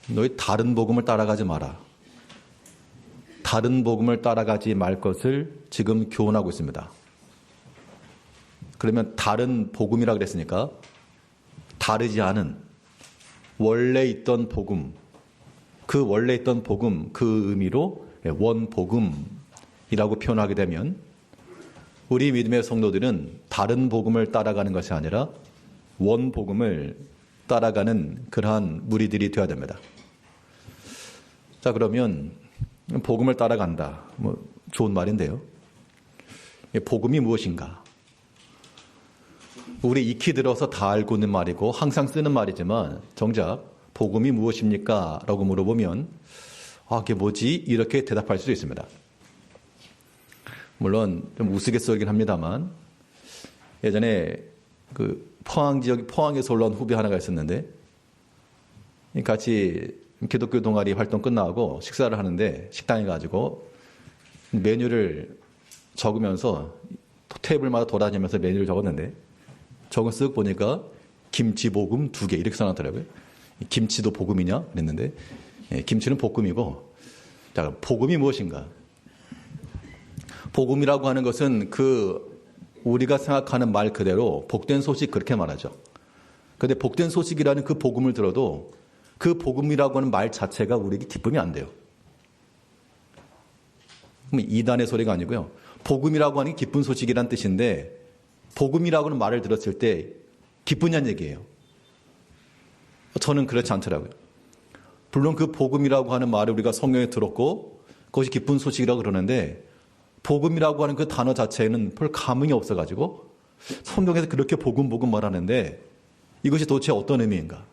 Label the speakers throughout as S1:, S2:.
S1: 너희 다른 복음을 따라가지 마라. 다른 복음을 따라가지 말 것을 지금 교훈하고 있습니다. 그러면 다른 복음이라 그랬으니까 다르지 않은 원래 있던 복음, 그 원래 있던 복음, 그 의미로 원복음이라고 표현하게 되면 우리 믿음의 성도들은 다른 복음을 따라가는 것이 아니라 원복음을 따라가는 그러한 무리들이 되어야 됩니다. 자, 그러면 복음을 따라간다. 좋은 말인데요. 복음이 무엇인가? 우리 익히 들어서 다 알고 있는 말이고 항상 쓰는 말이지만 정작 복음이 무엇입니까? 라고 물어보면 그게 뭐지? 이렇게 대답할 수도 있습니다. 물론 좀 우스갯소리긴 합니다만 예전에 그 포항에서 올라온 후배 하나가 있었는데 같이 기독교 동아리 활동 끝나고 식사를 하는데 식당에 가지고 메뉴를 적으면서 테이블마다 돌아다니면서 메뉴를 적었는데 저거 쓱 보니까 김치볶음 2개 이렇게 써놨더라고요. 김치도 볶음이냐? 그랬는데 김치는 볶음이고 자, 복음이 무엇인가? 복음이라고 하는 것은 우리가 생각하는 말 그대로 복된 소식 그렇게 말하죠. 그런데 복된 소식이라는 그 복음을 들어도 그 복음이라고 하는 말 자체가 우리에게 기쁨이 안 돼요. 그럼 이단의 소리가 아니고요. 복음이라고 하는 게 기쁜 소식이란 뜻인데 복음이라고 하는 말을 들었을 때 기쁘냐는 얘기예요. 저는 그렇지 않더라고요. 물론 그 복음이라고 하는 말을 우리가 성경에 들었고 그것이 기쁜 소식이라고 그러는데 복음이라고 하는 그 단어 자체에는 별 감흥이 없어가지고 성경에서 그렇게 복음 말하는데 이것이 도대체 어떤 의미인가?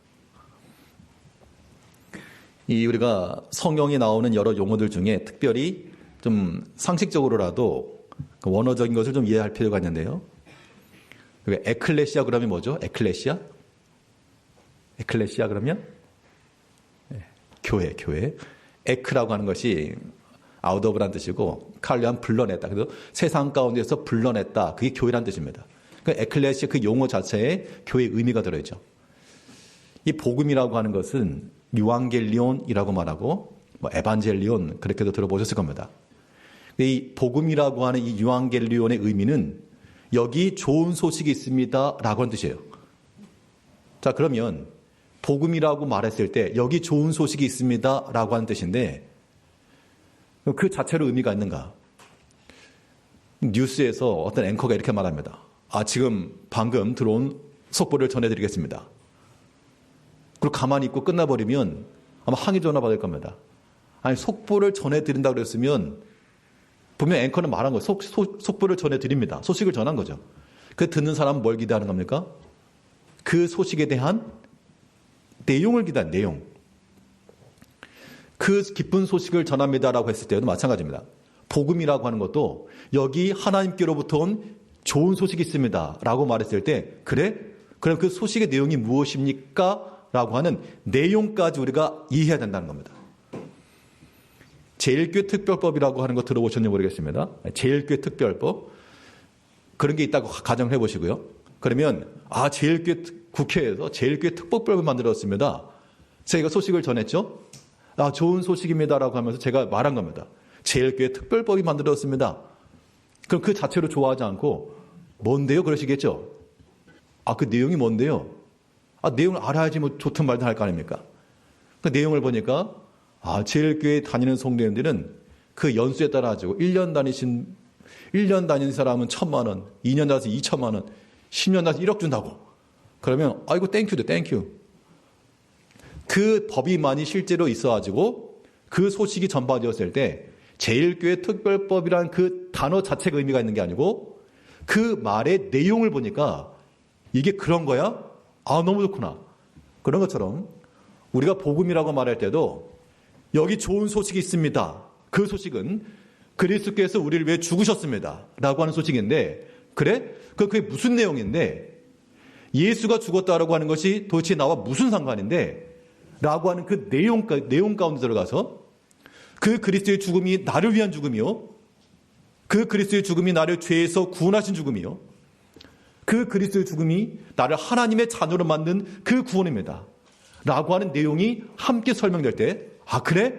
S1: 우리가 성경에 나오는 여러 용어들 중에 특별히 좀 상식적으로라도 원어적인 것을 좀 이해할 필요가 있는데요. 에클레시아 그러면 뭐죠? 에클레시아 그러면 교회. 에크라고 하는 것이 아웃 오브란 뜻이고 칼리한 불러냈다. 그래서 세상 가운데서 불러냈다. 그게 교회란 뜻입니다. 그 에클레시아 그 용어 자체에 교회의 의미가 들어있죠. 이 복음이라고 하는 것은 유앙겔리온이라고 말하고 에반젤리온 그렇게도 들어보셨을 겁니다. 이 복음이라고 하는 이 유앙겔리온의 의미는 여기 좋은 소식이 있습니다 라고 하는 뜻이에요. 자, 그러면 복음이라고 말했을 때 여기 좋은 소식이 있습니다 라고 하는 뜻인데 그 자체로 의미가 있는가? 뉴스에서 어떤 앵커가 이렇게 말합니다. 지금 방금 들어온 속보를 전해드리겠습니다. 그리고 가만히 있고 끝나버리면 아마 항의 전화 받을 겁니다. 아니, 속보를 전해드린다고 그랬으면 분명 앵커는 말한 거예요. 속보를 전해드립니다. 소식을 전한 거죠. 그 듣는 사람은 뭘 기대하는 겁니까? 그 소식에 대한 내용을 기대한 내용. 그 기쁜 소식을 전합니다라고 했을 때도 마찬가지입니다. 복음이라고 하는 것도 여기 하나님께로부터 온 좋은 소식이 있습니다 라고 말했을 때 그래? 그럼 그 소식의 내용이 무엇입니까? 라고 하는 내용까지 우리가 이해해야 된다는 겁니다. 제1교회 특별법이라고 하는 거 들어보셨는지 모르겠습니다. 제1교회 특별법 그런 게 있다고 가정을 해보시고요. 그러면 제1교회 국회에서 제1교회 특별법을 만들었습니다. 저희가 소식을 전했죠. 좋은 소식입니다라고 하면서 제가 말한 겁니다. 제1교회 특별법이 만들었습니다. 그럼 그 자체로 좋아하지 않고 뭔데요? 그러시겠죠. 그 내용이 뭔데요? 내용을 알아야지 좋든 말든 할 거 아닙니까? 그 내용을 보니까 제1교회 다니는 성도님들은 그 연수에 따라 가지고 1년 다닌 사람은 1,000만 원, 2년 다녀서 2천만 원, 10년 다녀서 1억 준다고. 그러면 이거 땡큐. 그 법이 많이 실제로 있어가지고 그 소식이 전파되었을 때 제1교회 특별법이란 그 단어 자체가 의미가 있는 게 아니고 그 말의 내용을 보니까 이게 그런 거야? 너무 좋구나. 그런 것처럼 우리가 복음이라고 말할 때도 여기 좋은 소식이 있습니다. 그 소식은 그리스도께서 우리를 위해 죽으셨습니다 라고 하는 소식인데 그래? 그게 무슨 내용인데 예수가 죽었다라고 하는 것이 도대체 나와 무슨 상관인데 라고 하는 그 내용 가운데 들어가서 그 그리스도의 죽음이 나를 위한 죽음이요. 그 그리스도의 죽음이 나를 죄에서 구원하신 죽음이요. 그 그리스도의 죽음이 나를 하나님의 자녀로 만든 그 구원입니다. 라고 하는 내용이 함께 설명될 때, 아, 그래?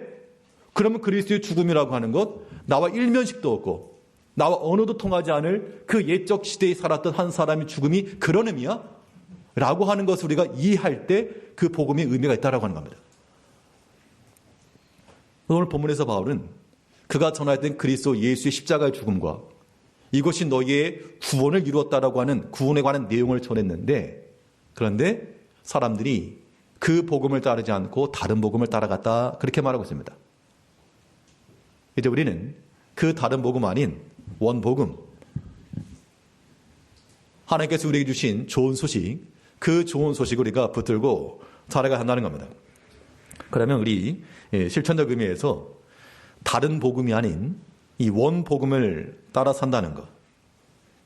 S1: 그러면 그리스도의 죽음이라고 하는 것, 나와 일면식도 없고, 나와 언어도 통하지 않을 그 옛적 시대에 살았던 한 사람의 죽음이 그런 의미야? 라고 하는 것을 우리가 이해할 때 그 복음의 의미가 있다라고 하는 겁니다. 오늘 본문에서 바울은 그가 전하였던 그리스도 예수의 십자가의 죽음과 이것이 너희의 구원을 이루었다라고 하는 구원에 관한 내용을 전했는데, 그런데 사람들이 그 복음을 따르지 않고 다른 복음을 따라갔다, 그렇게 말하고 있습니다. 이제 우리는 그 다른 복음 아닌 원복음, 하나님께서 우리에게 주신 좋은 소식, 그 좋은 소식을 우리가 붙들고 살아가야 한다는 겁니다. 그러면 우리 실천적 의미에서 다른 복음이 아닌 이 원복음을 따라 산다는 것,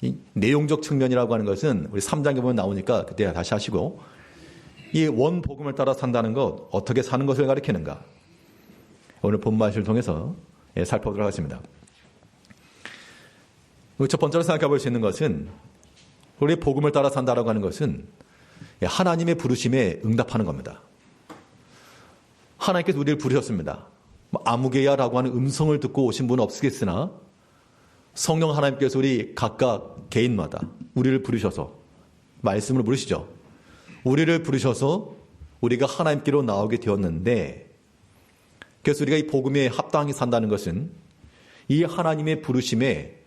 S1: 이 내용적 측면이라고 하는 것은 우리 3장에 보면 나오니까 그때 다시 하시고, 이 원복음을 따라 산다는 것, 어떻게 사는 것을 가리키는가, 오늘 본 말씀을 통해서 살펴보도록 하겠습니다. 첫 번째로 생각해 볼 수 있는 것은, 우리 복음을 따라 산다라고 하는 것은 하나님의 부르심에 응답하는 겁니다. 하나님께서 우리를 부르셨습니다. 아무개야라고 하는 음성을 듣고 오신 분은 없겠으나 성령 하나님께서 우리 각각 개인마다 우리를 부르셔서 말씀을 부르시죠. 우리를 부르셔서 우리가 하나님께로 나오게 되었는데, 그래서 우리가 이 복음에 합당히 산다는 것은 이 하나님의 부르심에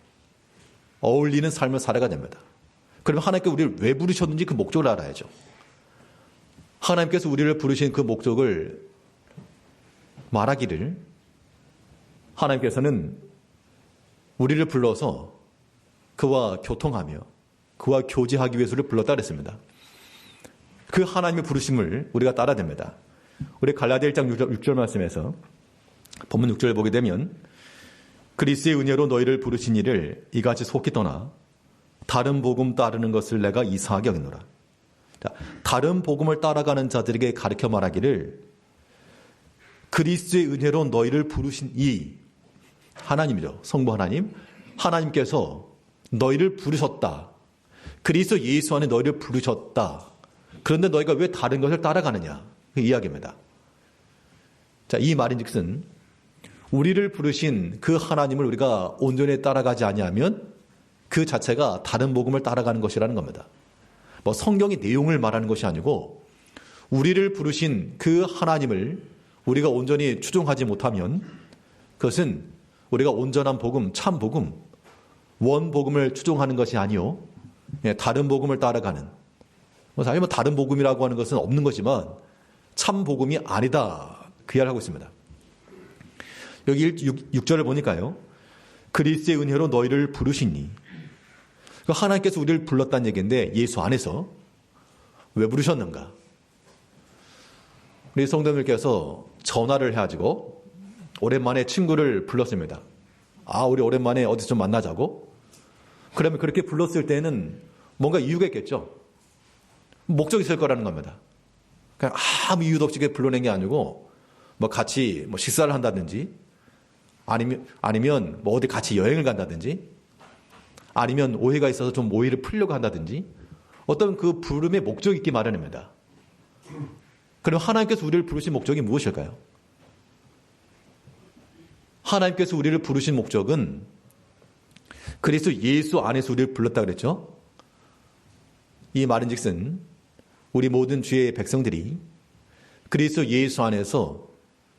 S1: 어울리는 삶을 살아가야 됩니다. 그러면 하나님께서 우리를 왜 부르셨는지 그 목적을 알아야죠. 하나님께서 우리를 부르신 그 목적을 말하기를, 하나님께서는 우리를 불러서 그와 교통하며 그와 교제하기 위해서 우리를 불렀다 그랬습니다. 그 하나님의 부르심을 우리가 따라야 됩니다. 우리 갈라디아 1장 6절 말씀에서 본문 6절을 보게 되면, 그리스도의 은혜로 너희를 부르신 이를 이같이 속히 떠나 다른 복음 따르는 것을 내가 이상하게 여기노라. 다른 복음을 따라가는 자들에게 가르쳐 말하기를, 그리스도의 은혜로 너희를 부르신 이 하나님이죠. 성부 하나님, 하나님께서 너희를 부르셨다. 그리스도 예수 안에 너희를 부르셨다. 그런데 너희가 왜 다른 것을 따라가느냐, 그 이야기입니다. 자, 이 말인즉슨 우리를 부르신 그 하나님을 우리가 온전히 따라가지 아니하면 그 자체가 다른 복음을 따라가는 것이라는 겁니다. 뭐 성경의 내용을 말하는 것이 아니고, 우리를 부르신 그 하나님을 우리가 온전히 추종하지 못하면 그것은 우리가 온전한 복음, 참 복음, 원 복음을 추종하는 것이 아니요, 다른 복음을 따라가는, 사실 뭐 다른 복음이라고 하는 것은 없는 거지만 참 복음이 아니다, 그 이야기를 하고 있습니다. 여기 6절을 보니까요, 그리스도의 은혜로 너희를 부르시니, 하나님께서 우리를 불렀다는 얘기인데 예수 안에서 왜 부르셨는가? 우리 성도님께서 전화를 해가지고 오랜만에 친구를 불렀습니다. 아, 우리 오랜만에 어디서 좀 만나자고? 그러면 그렇게 불렀을 때는 뭔가 이유가 있겠죠. 목적이 있을 거라는 겁니다. 그냥 아무 이유도 없이 불러낸 게 아니고, 뭐 같이 뭐 식사를 한다든지, 아니면 뭐 어디 같이 여행을 간다든지, 아니면 오해가 있어서 좀 오해를 풀려고 한다든지, 어떤 그 부름의 목적이 있기 마련입니다. 그럼 하나님께서 우리를 부르신 목적이 무엇일까요? 하나님께서 우리를 부르신 목적은 그리스도 예수 안에서 우리를 불렀다 그랬죠. 이 말인즉슨 우리 모든 주의 백성들이 그리스도 예수 안에서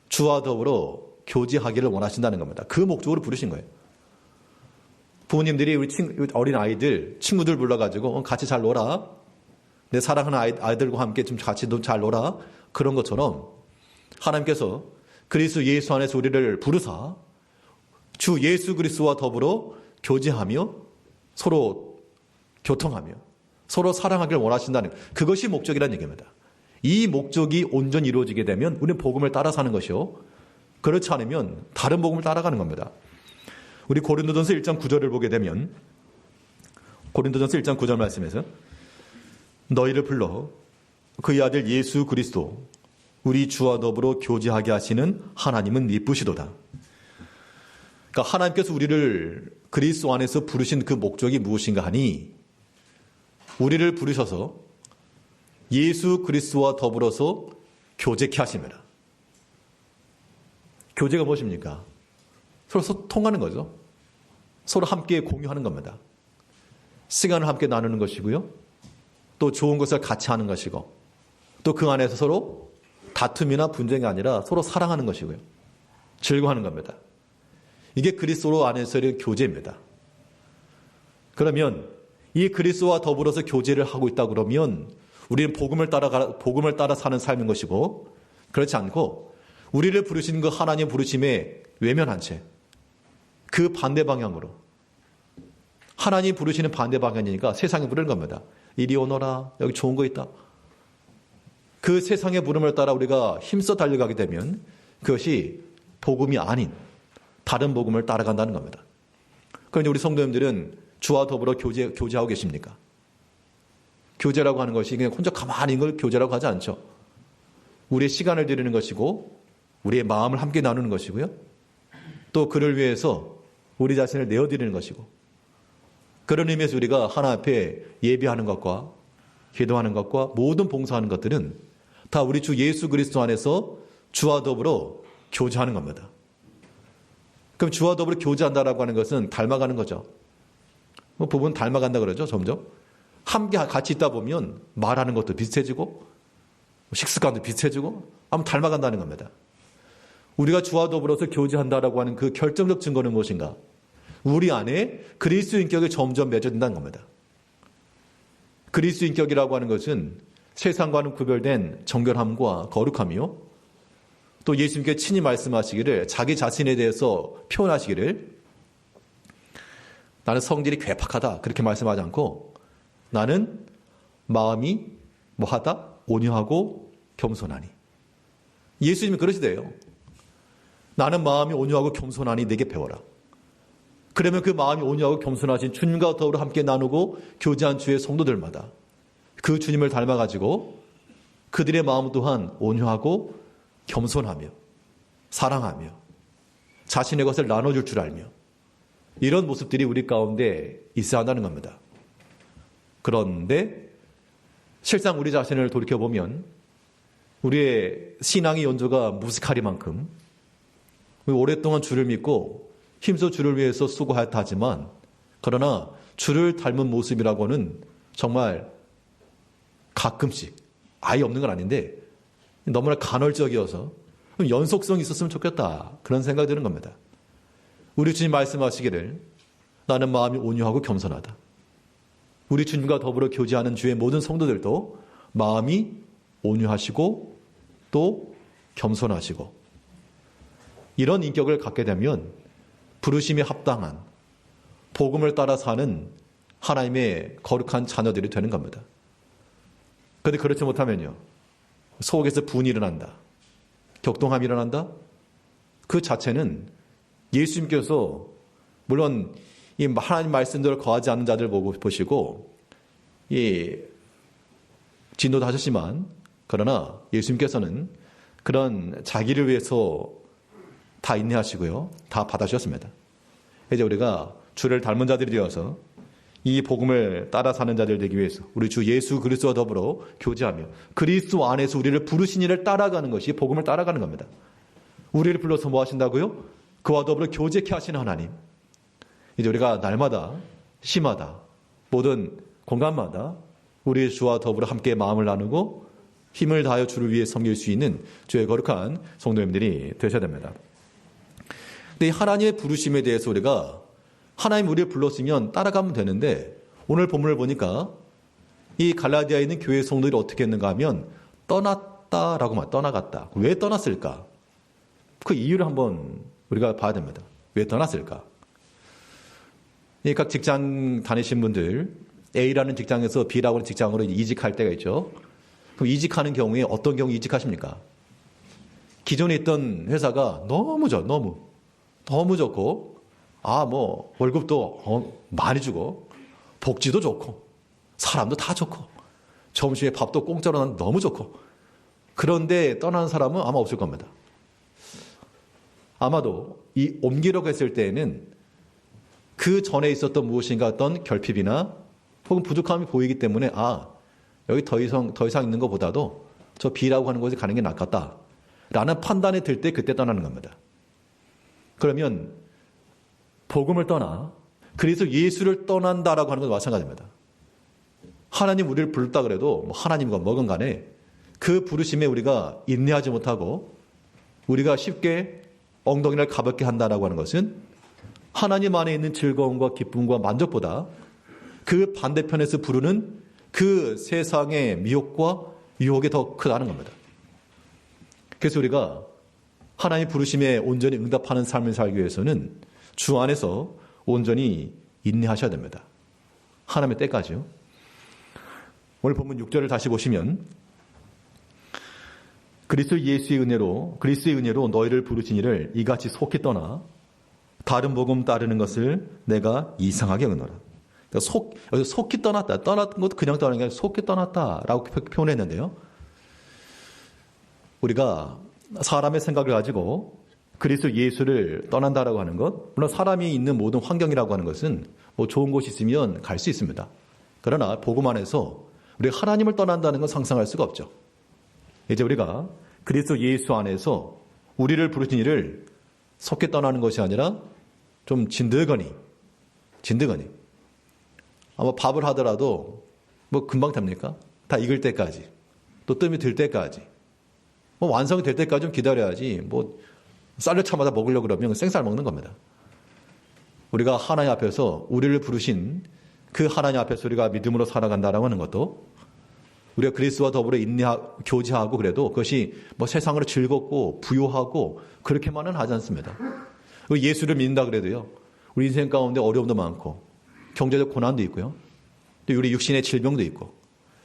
S1: 주와 더불어 교제하기를 원하신다는 겁니다. 그 목적으로 부르신 거예요. 부모님들이 우리 어린 아이들, 친구들 불러가지고 같이 잘 놀아, 내 사랑하는 아이들과 함께 좀 같이 잘 놀아, 그런 것처럼 하나님께서 그리스도 예수 안에서 우리를 부르사 주 예수 그리스도와 더불어 교제하며 서로 교통하며 서로 사랑하기를 원하신다는, 그것이 목적이라는 얘기입니다. 이 목적이 온전히 이루어지게 되면 우리는 복음을 따라 사는 것이요, 그렇지 않으면 다른 복음을 따라가는 겁니다. 우리 고린도전서 1장 9절을 보게 되면, 고린도전서 1장 9절 말씀에서 너희를 불러 그의 아들 예수 그리스도 우리 주와 더불어 교제하게 하시는 하나님은 이쁘시도다. 그러니까 하나님께서 우리를 그리스도 안에서 부르신 그 목적이 무엇인가 하니, 우리를 부르셔서 예수 그리스도와 더불어서 교제케 하십니다. 교제가 무엇입니까? 서로 소통하는 거죠. 서로 함께 공유하는 겁니다. 시간을 함께 나누는 것이고요. 또 좋은 것을 같이 하는 것이고, 또 그 안에서 서로 다툼이나 분쟁이 아니라 서로 사랑하는 것이고요. 즐거워하는 겁니다. 이게 그리스도 안에서의 교제입니다. 그러면 이 그리스도와 더불어서 교제를 하고 있다 그러면 우리는 복음을 따라 사는 삶인 것이고, 그렇지 않고 우리를 부르신 그 하나님 부르심에 외면한 채 그 반대 방향으로, 하나님 부르시는 반대 방향이니까 세상에 부르는 겁니다. 이리 오너라, 여기 좋은 거 있다. 그 세상의 부름을 따라 우리가 힘써 달려가게 되면 그것이 복음이 아닌 다른 복음을 따라간다는 겁니다. 그런데 우리 성도님들은 주와 더불어 교제하고 계십니까? 교제라고 하는 것이 그냥 혼자 가만히 있는 걸 교제라고 하지 않죠. 우리의 시간을 드리는 것이고 우리의 마음을 함께 나누는 것이고요. 또 그를 위해서 우리 자신을 내어드리는 것이고, 그런 의미에서 우리가 하나 앞에 예배하는 것과 기도하는 것과 모든 봉사하는 것들은 다 우리 주 예수 그리스도 안에서 주와 더불어 교제하는 겁니다. 그럼 주와 더불어 교제한다라고 하는 것은 닮아가는 거죠. 뭐 부분 닮아간다 그러죠. 점점 함께 같이 있다 보면 말하는 것도 비슷해지고 식습관도 비슷해지고 아무 닮아간다는 겁니다. 우리가 주와 더불어서 교제한다라고 하는 그 결정적 증거는 무엇인가? 우리 안에 그리스도 인격이 점점 맺어진다는 겁니다. 그리스도 인격이라고 하는 것은 세상과는 구별된 정결함과 거룩함이요, 또 예수님께 친히 말씀하시기를, 자기 자신에 대해서 표현하시기를, 나는 성질이 괴팍하다 그렇게 말씀하지 않고 나는 마음이 뭐하다? 온유하고 겸손하니. 예수님이 그러시대요. 나는 마음이 온유하고 겸손하니 내게 배워라. 그러면 그 마음이 온유하고 겸손하신 주님과 더불어 함께 나누고 교제한 주의 성도들마다 그 주님을 닮아가지고 그들의 마음 또한 온유하고 겸손하며 사랑하며 자신의 것을 나눠줄 줄 알며, 이런 모습들이 우리 가운데 있어야 한다는 겁니다. 그런데 실상 우리 자신을 돌이켜보면 우리의 신앙의 연조가 무식하리만큼 오랫동안 주를 믿고 힘써 주를 위해서 수고하였다 하지만, 그러나 주를 닮은 모습이라고는 정말 가끔씩, 아예 없는 건 아닌데 너무나 간헐적이어서 연속성이 있었으면 좋겠다, 그런 생각이 드는 겁니다. 우리 주님 말씀하시기를 나는 마음이 온유하고 겸손하다. 우리 주님과 더불어 교제하는 주의 모든 성도들도 마음이 온유하시고 또 겸손하시고 이런 인격을 갖게 되면 부르심에 합당한 복음을 따라 사는 하나님의 거룩한 자녀들이 되는 겁니다. 그런데 그렇지 못하면요, 속에서 분이 일어난다, 격동함이 일어난다. 그 자체는 예수님께서 물론 이 하나님 말씀대로 거하지 않는 자들 보시고 진노도 하셨지만, 그러나 예수님께서는 그런 자기를 위해서 다 인내하시고요, 다 받아주셨습니다. 이제 우리가 주를 닮은 자들이 되어서 이 복음을 따라 사는 자들 되기 위해서 우리 주 예수 그리스도와 더불어 교제하며 그리스도 안에서 우리를 부르신 이를 따라가는 것이 복음을 따라가는 겁니다. 우리를 불러서 뭐 하신다고요? 그와 더불어 교제케 하시는 하나님. 이제 우리가 날마다 시마다 모든 공간마다 우리 주와 더불어 함께 마음을 나누고 힘을 다하여 주를 위해 섬길 수 있는 주의 거룩한 성도님들이 되셔야 됩니다. 근데 이 하나님의 부르심에 대해서 우리가 하나님 우리를 불렀으면 따라가면 되는데, 오늘 본문을 보니까 이 갈라디아에 있는 교회 성도들이 어떻게 했는가 하면 떠났다라고 말, 떠나갔다. 왜 떠났을까? 그 이유를 한번 우리가 봐야 됩니다. 왜 떠났을까? 각 직장 다니신 분들, A라는 직장에서 B라고 하는 직장으로 이직할 때가 있죠. 그럼 이직하는 경우에 어떤 경우 이직하십니까? 기존에 있던 회사가 너무 좋고, 월급도 많이 주고, 복지도 좋고, 사람도 다 좋고, 점심에 밥도 공짜로 나는 너무 좋고, 그런데 떠나는 사람은 아마 없을 겁니다. 아마도 이 옮기려고 했을 때에는 그 전에 있었던 무엇인가 어떤 결핍이나 혹은 부족함이 보이기 때문에 여기 더 이상 있는 것보다도 저 B라고 하는 곳에 가는 게 낫겠다 라는 판단이 들 때 그때 떠나는 겁니다. 그러면 복음을 떠나 그래서 예수를 떠난다라고 하는 건 마찬가지입니다. 하나님 우리를 부르다 그래도 뭐 하나님과 뭐건 간에 그 부르심에 우리가 인내하지 못하고 우리가 쉽게 엉덩이를 가볍게 한다라고 하는 것은 하나님 안에 있는 즐거움과 기쁨과 만족보다 그 반대편에서 부르는 그 세상의 미혹과 유혹이 더 크다는 겁니다. 그래서 우리가 하나님의 부르심에 온전히 응답하는 삶을 살기 위해서는 주 안에서 온전히 인내하셔야 됩니다. 하나님의 때까지요. 오늘 본문 6절을 다시 보시면 그리스도의 은혜로 너희를 부르신 이를 이같이 속히 떠나 다른 복음 따르는 것을 내가 이상하게 여기노라. 그러니까 속히 떠났다. 떠났던 것도 그냥 떠나는 게 아니라 속히 떠났다라고 표현했는데요. 우리가 사람의 생각을 가지고 그리스도 예수를 떠난다라고 하는 것, 물론 사람이 있는 모든 환경이라고 하는 것은 뭐 좋은 곳이 있으면 갈 수 있습니다. 그러나 복음 안에서 우리가 하나님을 떠난다는 건 상상할 수가 없죠. 이제 우리가 그리스도 예수 안에서 우리를 부르신 이를 속히 떠나는 것이 아니라 좀 진드거니 아마 밥을 하더라도 뭐 금방 됩니까? 다 익을 때까지 또 뜸이 들 때까지 뭐 완성이 될 때까지 좀 기다려야지 뭐 쌀을 차마다 먹으려고 그러면 생쌀 먹는 겁니다. 우리가 하나님 앞에서 우리를 부르신 그 하나님 앞에서 우리가 믿음으로 살아간다라고 하는 것도 우리가 그리스도와 더불어 교제하고 그래도 그것이 뭐 세상으로 즐겁고 부유하고 그렇게만은 하지 않습니다. 예수를 믿는다 그래도요. 우리 인생 가운데 어려움도 많고 경제적 고난도 있고요. 또 우리 육신의 질병도 있고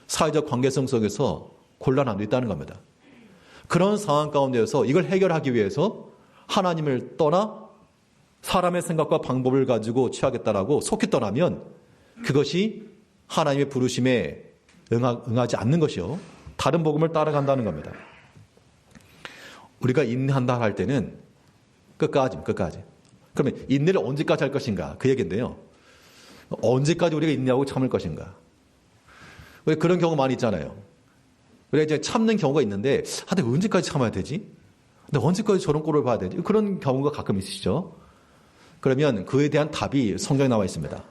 S1: 사회적 관계성 속에서 곤란함도 있다는 겁니다. 그런 상황 가운데서 이걸 해결하기 위해서 하나님을 떠나 사람의 생각과 방법을 가지고 취하겠다라고 속히 떠나면 그것이 하나님의 부르심에 응하지 않는 것이요. 다른 복음을 따라간다는 겁니다. 우리가 인내한다 할 때는 끝까지. 그러면 인내를 언제까지 할 것인가? 그 얘기인데요. 언제까지 우리가 인내하고 참을 것인가? 왜 그런 경우 많이 있잖아요. 우리가 이제 참는 경우가 있는데, 근데 언제까지 참아야 되지? 근데 언제까지 저런 꼴을 봐야 되지? 그런 경우가 가끔 있으시죠? 그러면 그에 대한 답이 성경에 나와 있습니다.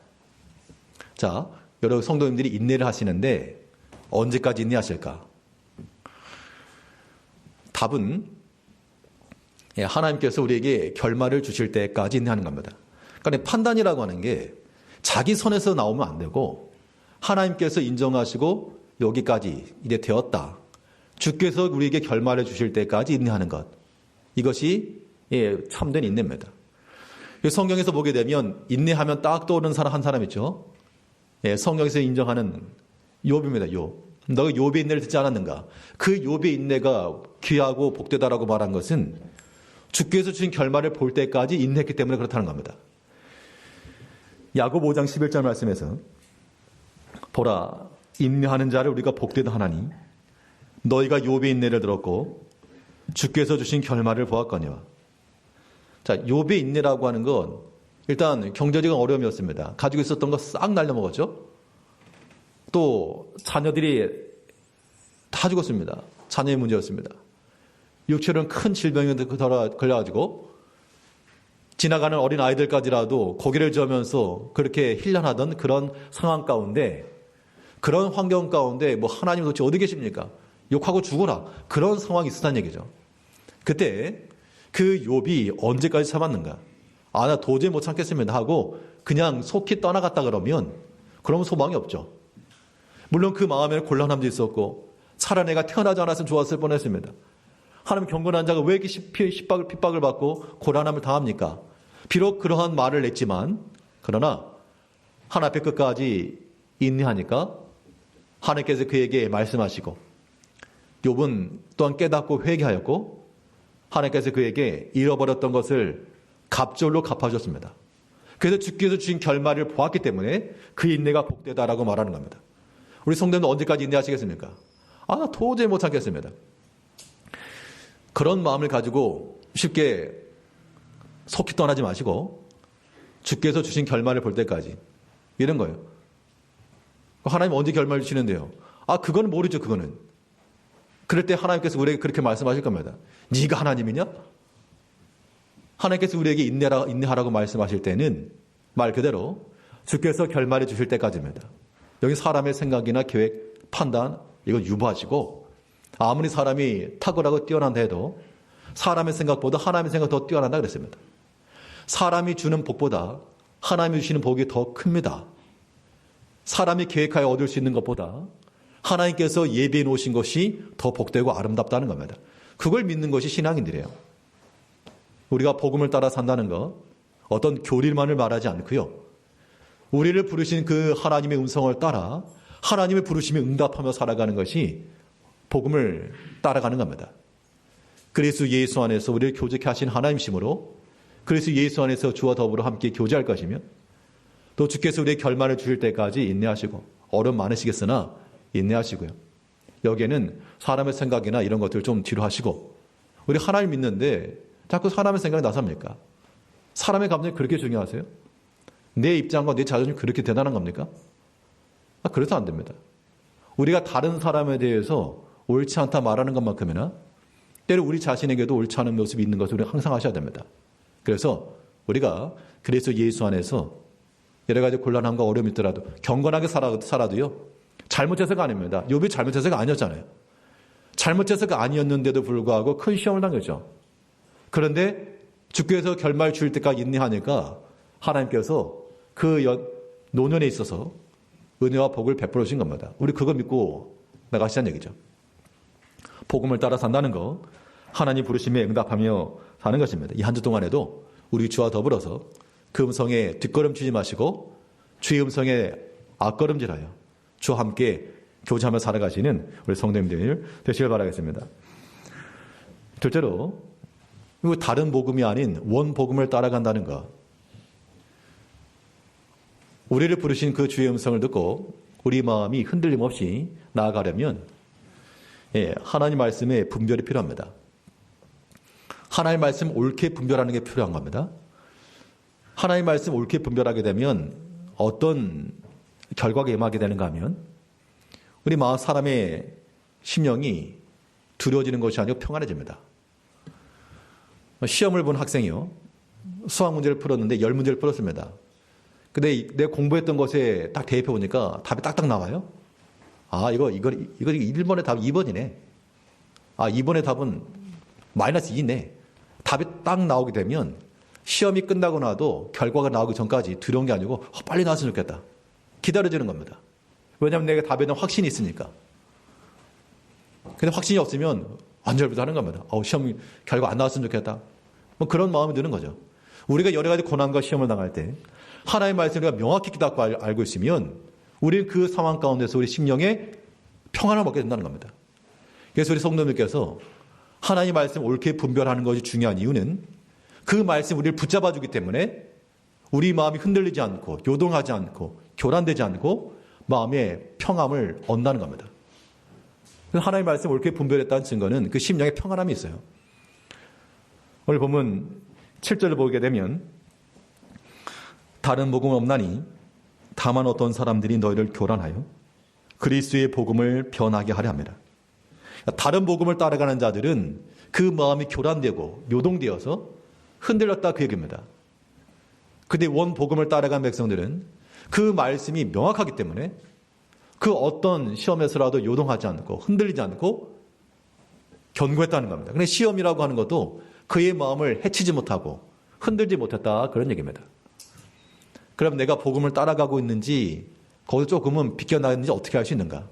S1: 자, 여러 성도님들이 인내를 하시는데, 언제까지 인내하실까? 답은 하나님께서 우리에게 결말을 주실 때까지 인내하는 겁니다. 그러니까 판단이라고 하는 게 자기 선에서 나오면 안 되고 하나님께서 인정하시고 여기까지 이제 되었다. 주께서 우리에게 결말을 주실 때까지 인내하는 것. 이것이 참된 인내입니다. 성경에서 보게 되면 인내하면 딱 떠오르는 사람 한 사람 있죠. 성경에서 인정하는 욥입니다. 욥. 너가 욥의 인내를 듣지 않았는가? 그 욥의 인내가 귀하고 복되다라고 말한 것은 주께서 주신 결말을 볼 때까지 인내했기 때문에 그렇다는 겁니다. 야고보 5장 11절 말씀에서 보라 인내하는 자를 우리가 복되다 하나니 너희가 욥의 인내를 들었고 주께서 주신 결말을 보았거니와. 자, 욥의 인내라고 하는 건 일단 경제적인 어려움이었습니다. 가지고 있었던 거 싹 날려먹었죠. 또 자녀들이 다 죽었습니다. 자녀의 문제였습니다. 육체로는 큰 질병이 걸려가지고 지나가는 어린 아이들까지라도 고개를 저으면서 그렇게 힐난하던 그런 상황 가운데 그런 환경 가운데 뭐 하나님 도대체 어디 계십니까? 욕하고 죽어라. 그런 상황이 있었다는 얘기죠. 그때 그 욥이 언제까지 참았는가? 나 도저히 못 참겠습니다 하고 그냥 속히 떠나갔다 그러면 소망이 없죠. 물론 그 마음에는 곤란함도 있었고 차라리 내가 태어나지 않았으면 좋았을 뻔했습니다. 하나님 경건한 자가 왜 이렇게 핍박을 받고 고난함을 당합니까? 비록 그러한 말을 냈지만 그러나 하나님 앞에 끝까지 인내하니까 하나님께서 그에게 말씀하시고 욥은 또한 깨닫고 회개하였고 하나님께서 그에게 잃어버렸던 것을 갑절로 갚아줬습니다. 그래서 주께서 주신 결말을 보았기 때문에 그 인내가 복되다라고 말하는 겁니다. 우리 성도님은 언제까지 인내하시겠습니까? 나 도저히 못 참겠습니다. 그런 마음을 가지고 쉽게 속히 떠나지 마시고 주께서 주신 결말을 볼 때까지 이런 거예요. 하나님 언제 결말을 주시는데요? 그거는 모르죠. 그거는 그럴 때 하나님께서 우리에게 그렇게 말씀하실 겁니다. 네가 하나님이냐? 하나님께서 우리에게 인내하라고 말씀하실 때는 말 그대로 주께서 결말해 주실 때까지입니다. 여기 사람의 생각이나 계획, 판단 이거 유보하시고 아무리 사람이 탁월하고 뛰어난다 해도 사람의 생각보다 하나님의 생각 더 뛰어난다 그랬습니다. 사람이 주는 복보다 하나님이 주시는 복이 더 큽니다. 사람이 계획하여 얻을 수 있는 것보다 하나님께서 예비해 놓으신 것이 더 복되고 아름답다는 겁니다. 그걸 믿는 것이 신앙인들이에요. 우리가 복음을 따라 산다는 것, 어떤 교리만을 말하지 않고요. 우리를 부르신 그 하나님의 음성을 따라 하나님의 부르심에 응답하며 살아가는 것이 복음을 따라가는 겁니다. 그리스도 예수 안에서 우리를 교제케 하신 하나님이시므로 그리스도 예수 안에서 주와 더불어 함께 교제할 것이며 또 주께서 우리의 결말을 주실 때까지 인내하시고 어려움 많으시겠으나 인내하시고요. 여기에는 사람의 생각이나 이런 것들을 좀 뒤로 하시고 우리 하나님 믿는데 자꾸 사람의 생각이 나섭니까? 사람의 감정이 그렇게 중요하세요? 내 입장과 내 자존심이 그렇게 대단한 겁니까? 그래서 안 됩니다. 우리가 다른 사람에 대해서 옳지 않다 말하는 것만큼이나 때로 우리 자신에게도 옳지 않은 모습이 있는 것을 우리가 항상 하셔야 됩니다. 그래서 우리가 그래서 예수 안에서 여러 가지 곤란함과 어려움이 있더라도 경건하게 살아도요. 잘못해서가 아닙니다. 욥이 잘못해서가 아니었잖아요. 잘못해서가 아니었는데도 불구하고 큰 시험을 당했죠. 그런데 주께서 결말 주실 때까지 인내하니까 하나님께서 그 노년에 있어서 은혜와 복을 베풀어 주신 겁니다. 우리 그거 믿고 나가시자는 얘기죠. 복음을 따라 산다는 거, 하나님 부르심에 응답하며 사는 것입니다. 이 한 주 동안에도 우리 주와 더불어서 그 음성에 뒷걸음치지 마시고 주의 음성에 앞걸음질하여 주와 함께 교제하며 살아가시는 우리 성도님들 되시길 바라겠습니다. 둘째로 다른 복음이 아닌 원 복음을 따라간다는 것. 우리를 부르신 그 주의 음성을 듣고 우리 마음이 흔들림 없이 나아가려면 하나님 말씀에 분별이 필요합니다. 하나님 말씀 옳게 분별하는 게 필요한 겁니다. 하나님 말씀 옳게 분별하게 되면 어떤 결과가 임하게 되는가 하면 우리 마음 사람의 심령이 두려워지는 것이 아니고 평안해집니다. 시험을 본 학생이요. 수학 문제를 풀었는데 10문제를 풀었습니다. 근데 내가 공부했던 것에 딱 대입해 보니까 답이 딱딱 나와요. 아, 이거 1번의 답 2번이네. 아, 2번의 답은 마이너스 2네. 답이 딱 나오게 되면 시험이 끝나고 나도 결과가 나오기 전까지 두려운 게 아니고 빨리 나왔으면 좋겠다. 기다려지는 겁니다. 왜냐하면 내가 답에 대한 확신이 있으니까. 근데 확신이 없으면 안절부절하는 겁니다. 시험 결과 안 나왔으면 좋겠다. 뭐 그런 마음이 드는 거죠. 우리가 여러 가지 고난과 시험을 당할 때 하나님의 말씀을 우리가 명확히 깨닫고 알고 있으면 우리는 그 상황 가운데서 우리 심령에 평안을 먹게 된다는 겁니다. 그래서 우리 성도님께서 하나님의 말씀 옳게 분별하는 것이 중요한 이유는 그 말씀 우리를 붙잡아주기 때문에 우리 마음이 흔들리지 않고 요동하지 않고 교란되지 않고 마음의 평안을 얻는다는 겁니다. 하나님의 말씀 옳게 분별했다는 증거는 그 심령의 평안함이 있어요. 오늘 보면 7절을 보게 되면 다른 복음은 없나니 다만 어떤 사람들이 너희를 교란하여 그리스도의 복음을 변하게 하려 합니다. 다른 복음을 따라가는 자들은 그 마음이 교란되고 요동되어서 흔들렸다 그 얘기입니다. 근데 원 복음을 따라간 백성들은 그 말씀이 명확하기 때문에 그 어떤 시험에서라도 요동하지 않고 흔들리지 않고 견고했다는 겁니다. 근데 시험이라고 하는 것도 그의 마음을 해치지 못하고 흔들지 못했다 그런 얘기입니다. 그럼 내가 복음을 따라가고 있는지 거기서 조금은 비껴나는지 어떻게 할 수 있는가?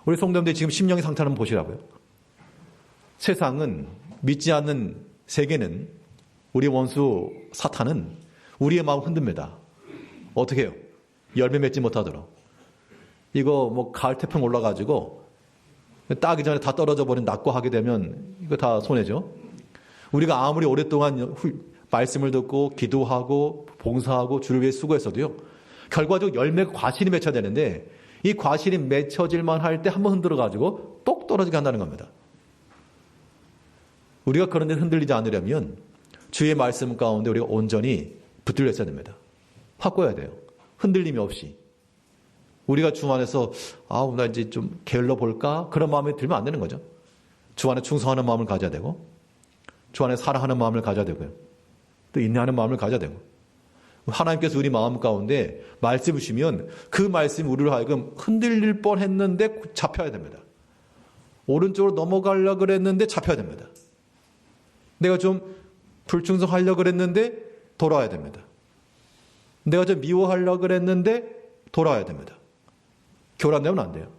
S1: 우리 성도님들 지금 심령의 상태를 한번 보시라고요. 세상은 믿지 않는 세계는 우리 원수 사탄은 우리의 마음 흔듭니다. 어떻게 해요? 열매 맺지 못하도록. 이거 뭐 가을 태풍 올라가지고 따기 전에 다 떨어져 버린 낙과하게 되면 이거 다 손해죠. 우리가 아무리 오랫동안 말씀을 듣고 기도하고 봉사하고 주를 위해 수고했어도요. 결과적으로 열매가 과실이 맺혀야 되는데 이 과실이 맺혀질만 할 때 한번 흔들어가지고 똑 떨어지게 한다는 겁니다. 우리가 그런 데 흔들리지 않으려면 주의 말씀 가운데 우리가 온전히 붙들려 있어야 됩니다. 바꿔야 돼요. 흔들림이 없이. 우리가 주 안에서 나 이제 좀 게을러 볼까? 그런 마음이 들면 안 되는 거죠. 주 안에 충성하는 마음을 가져야 되고, 주 안에 사랑하는 마음을 가져야 되고요. 또 인내하는 마음을 가져야 되고. 하나님께서 우리 마음 가운데 말씀을 주시면 그 말씀이 우리로 하여금 흔들릴 뻔했는데 잡혀야 됩니다. 오른쪽으로 넘어가려고 그랬는데 잡혀야 됩니다. 내가 좀 불충성하려고 그랬는데 돌아와야 됩니다. 내가 좀 미워하려고 그랬는데 돌아와야 됩니다. 교란되면 안 돼요.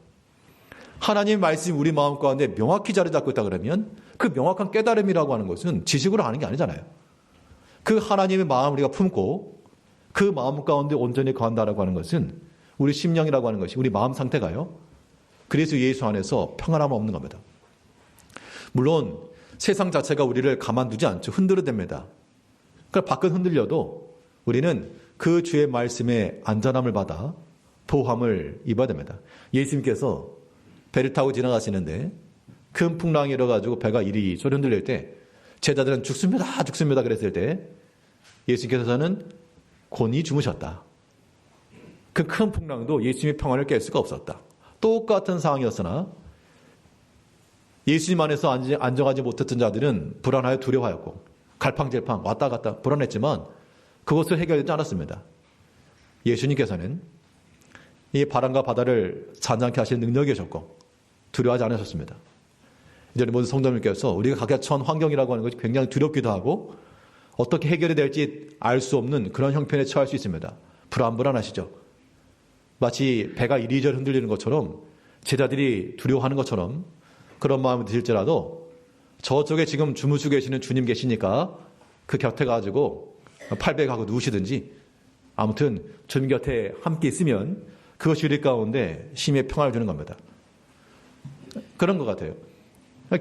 S1: 하나님의 말씀이 우리 마음 가운데 명확히 자리 잡고 있다 그러면 그 명확한 깨달음이라고 하는 것은 지식으로 하는 게 아니잖아요. 그 하나님의 마음을 우리가 품고 그 마음 가운데 온전히 거한다라고 하는 것은 우리 심령이라고 하는 것이 우리 마음 상태가요. 그래서 예수 안에서 평안함은 없는 겁니다. 물론 세상 자체가 우리를 가만두지 않죠. 흔들어댑니다. 그러니까 밖은 흔들려도 우리는 그 주의 말씀에 안전함을 받아 보호함을 입어야 됩니다. 예수님께서 배를 타고 지나가시는데 큰 풍랑이 일어가지고 배가 이리저리 흔들릴 때 제자들은 죽습니다, 죽습니다 그랬을 때 예수님께서는 곤히 주무셨다. 그 큰 풍랑도 예수님의 평안을 깰 수가 없었다. 똑같은 상황이었으나 예수님 안에서 안정하지 못했던 자들은 불안하여 두려워하였고 갈팡질팡 왔다 갔다 불안했지만 그것을 해결되지 않았습니다. 예수님께서는 이 바람과 바다를 잔잔케 하시는 능력이 계셨고 두려워하지 않으셨습니다. 이제 모든 성도님께서 우리가 각자 처한 환경이라고 하는 것이 굉장히 두렵기도 하고 어떻게 해결이 될지 알 수 없는 그런 형편에 처할 수 있습니다. 불안하시죠? 마치 배가 이리저리 흔들리는 것처럼 제자들이 두려워하는 것처럼 그런 마음이 드실지라도 저쪽에 지금 주무시고 계시는 주님 계시니까 그 곁에 가지고 팔백하고 누우시든지 아무튼 주님 곁에 함께 있으면 그것이 우리 가운데 심의 평안을 주는 겁니다. 그런 것 같아요.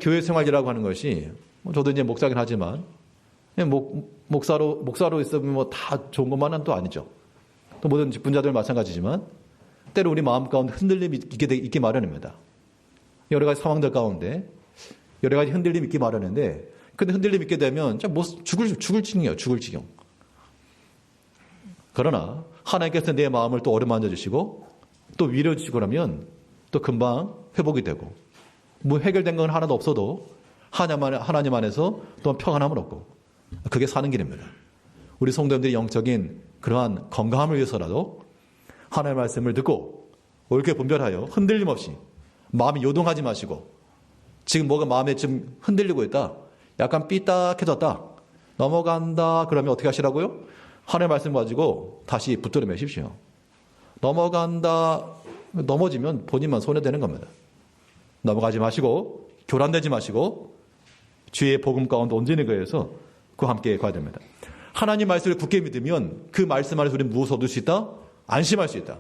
S1: 교회 생활이라고 하는 것이 저도 이제 목사긴 하지만 목사로 있으면 뭐 다 좋은 것만은 또 아니죠. 또 모든 직분자들 마찬가지지만 때로 우리 마음 가운데 흔들림이 있기 마련입니다. 여러 가지 상황들 가운데 여러 가지 흔들림이 있기 마련인데 근데 흔들림이 있게 되면 죽을 지경이에요. 죽을 지경. 그러나 하나님께서 내 마음을 또 어루만져 주시고 또 위로해 주시고 그러면 또 금방 회복이 되고 뭐 해결된 건 하나도 없어도 하나님 안에서 또 평안함을 얻고 그게 사는 길입니다. 우리 성도님들의 영적인 그러한 건강함을 위해서라도 하나님의 말씀을 듣고 옳게 분별하여 흔들림 없이 마음이 요동하지 마시고 지금 뭐가 마음에 좀 흔들리고 있다. 약간 삐딱해졌다. 넘어간다. 그러면 어떻게 하시라고요? 하나님의 말씀 가지고 다시 붙들어 매십시오. 넘어간다. 넘어지면 본인만 손해되는 겁니다. 넘어가지 마시고 교란되지 마시고 주의 복음 가운데 온전히 거해서 그와 함께 가야 됩니다. 하나님 말씀을 굳게 믿으면 그 말씀 안에서 우리는 무엇을 얻을 수 있다? 안심할 수 있다.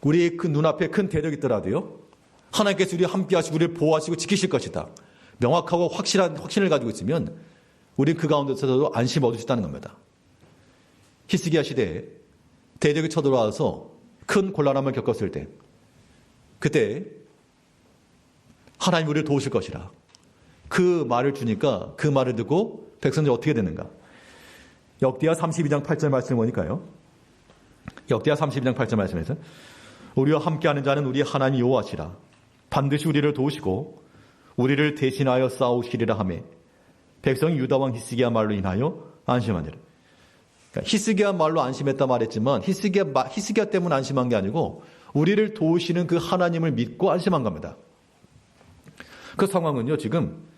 S1: 우리 그 눈앞에 큰 대적이 있더라도요. 하나님께서 우리와 함께 하시고 우리를 보호하시고 지키실 것이다. 명확하고 확실한 확신을 가지고 있으면 우리는 그 가운데서도 안심 얻을 수 있다는 겁니다. 히스기야 시대에 대적이 쳐들어와서 큰 곤란함을 겪었을 때 그때 하나님 우리를 도우실 것이라. 그 말을 주니까 그 말을 듣고 백성들이 어떻게 되는가. 역대하 32장 8절 말씀을 보니까요. 역대하 32장 8절 말씀에서 우리와 함께하는 자는 우리 하나님 여호와시라. 반드시 우리를 도우시고 우리를 대신하여 싸우시리라 하매 백성이 유다왕 히스기야 말로 인하여 안심하니라. 그러니까 히스기야 말로 안심했다 말했지만 히스기야 때문에 안심한 게 아니고 우리를 도우시는 그 하나님을 믿고 안심한 겁니다. 그 상황은요 지금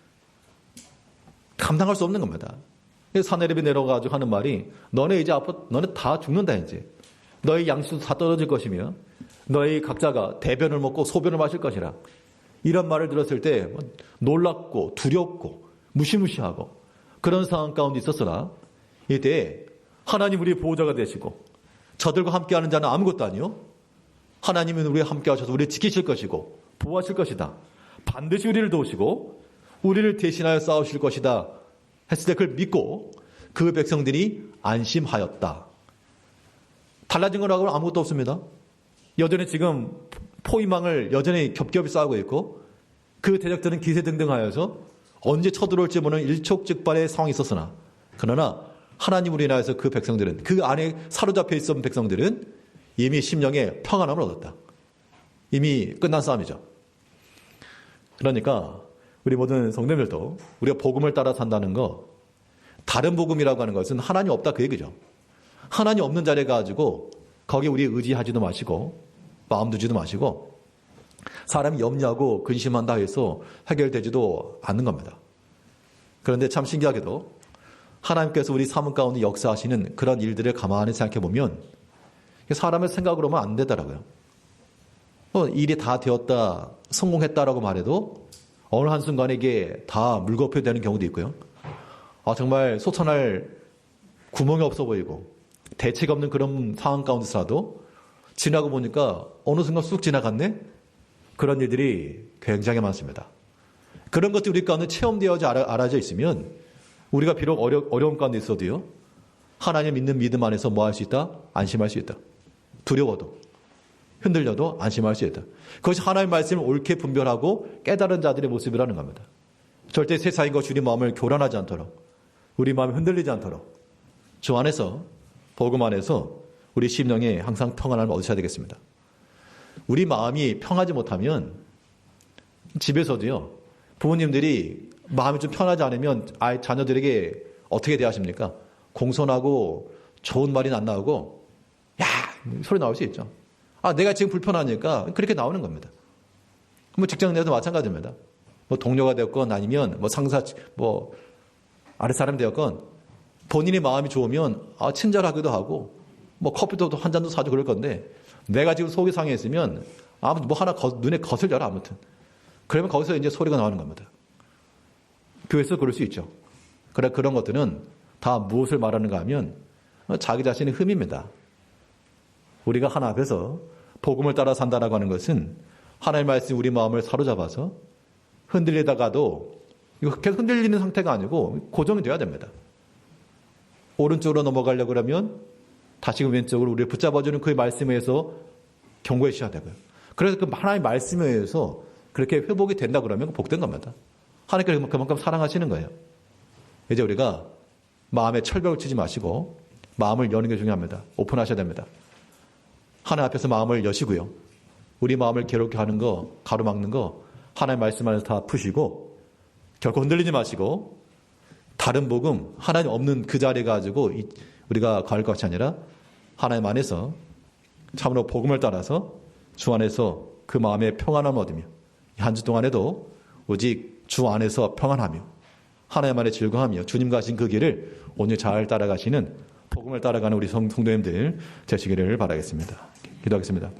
S1: 감당할 수 없는 겁니다. 사내립이 내려가지고 하는 말이 너네 이제 앞으로 너네 다 죽는다 이제. 너희 양식도 다 떨어질 것이며 너희 각자가 대변을 먹고 소변을 마실 것이라. 이런 말을 들었을 때 놀랍고 두렵고 무시무시하고 그런 상황 가운데 있었으나 이때 하나님 우리의 보호자가 되시고 저들과 함께하는 자는 아무것도 아니요. 하나님은 우리와 함께 하셔서 우리를 지키실 것이고 보호하실 것이다. 반드시 우리를 도우시고 우리를 대신하여 싸우실 것이다 했을 때 그걸 믿고 그 백성들이 안심하였다. 달라진 거라고는 아무것도 없습니다. 여전히 지금 포위망을 여전히 겹겹이 쌓고 있고 그 대적들은 기세등등하여서 언제 쳐들어올지 모르는 일촉즉발의 상황이 있었으나 그러나 하나님으로 인하여서 그 백성들은 그 안에 사로잡혀 있었던 백성들은 이미 심령에 평안함을 얻었다. 이미 끝난 싸움이죠. 그러니까 우리 모든 성도님들도 우리가 복음을 따라 산다는 거, 다른 복음이라고 하는 것은 하나님 없다 그 얘기죠. 하나님 없는 자리에 가지고 거기에 우리 의지하지도 마시고 마음 두지도 마시고 사람이 염려하고 근심한다 해서 해결되지도 않는 겁니다. 그런데 참 신기하게도 하나님께서 우리 삶 가운데 역사하시는 그런 일들을 가만히 생각해 보면 사람의 생각으로만 안 되더라고요. 일이 다 되었다, 성공했다라고 말해도 어느 한순간에 이게 다 물거표되는 경우도 있고요. 정말 소천할 구멍이 없어 보이고 대책 없는 그런 상황 가운데서라도 지나고 보니까 어느 순간 쑥 지나갔네? 그런 일들이 굉장히 많습니다. 그런 것들이 우리 가운데 체험되어져 알아져 있으면 우리가 비록 어려움 가운데 있어도요, 하나님 믿는 믿음 안에서 뭐 할 수 있다? 안심할 수 있다. 두려워도 흔들려도 안심할 수 있다. 그것이 하나님의 말씀을 옳게 분별하고 깨달은 자들의 모습이라는 겁니다. 절대 세상과 주님 마음을 교란하지 않도록, 우리 마음이 흔들리지 않도록 주 안에서, 복음 안에서 우리 심령에 항상 평안함을 얻으셔야 되겠습니다. 우리 마음이 평하지 못하면 집에서도요, 부모님들이 마음이 좀 편하지 않으면 자녀들에게 어떻게 대하십니까? 공손하고 좋은 말이 안 나오고 야! 소리 나올 수 있죠. 내가 지금 불편하니까 그렇게 나오는 겁니다. 직장 내에도 마찬가지입니다. 동료가 되었건 아니면 상사, 아랫사람이 되었건 본인의 마음이 좋으면 친절하기도 하고 커피도 한 잔도 사주고 그럴 건데 내가 지금 속이 상해있으면 하나 눈에 거슬려라 아무튼. 그러면 거기서 이제 소리가 나오는 겁니다. 교회에서 그럴 수 있죠. 그런 것들은 다 무엇을 말하는가 하면 자기 자신의 흠입니다. 우리가 하나 앞에서 복음을 따라 산다라고 하는 것은 하나님의 말씀이 우리 마음을 사로잡아서 흔들리다가도 이거 계속 흔들리는 상태가 아니고 고정이 돼야 됩니다. 오른쪽으로 넘어가려고 그러면 다시금 왼쪽으로 우리를 붙잡아주는 그의 말씀에 의해서 경고해 주셔야 되고요. 그래서 그 하나님의 말씀에 의해서 그렇게 회복이 된다 그러면 복된 겁니다. 하나님께서 그만큼 사랑하시는 거예요. 이제 우리가 마음에 철벽을 치지 마시고 마음을 여는 게 중요합니다. 오픈하셔야 됩니다. 하나님 앞에서 마음을 여시고요. 우리 마음을 괴롭게 하는 거, 가로막는 거 하나님의 말씀 안에서 다 푸시고 결코 흔들리지 마시고 다른 복음, 하나님 없는 그 자리에 가지고 우리가 갈 것이 아니라 하나님 안에서 참으로 복음을 따라서 주 안에서 그 마음의 평안함을 얻으며 한 주 동안에도 오직 주 안에서 평안하며 하나님 안에 즐거워하며 주님 가신 그 길을 오늘 잘 따라가시는 복음을 따라가는 우리 성도님들 되시기를 바라겠습니다. 기도하겠습니다.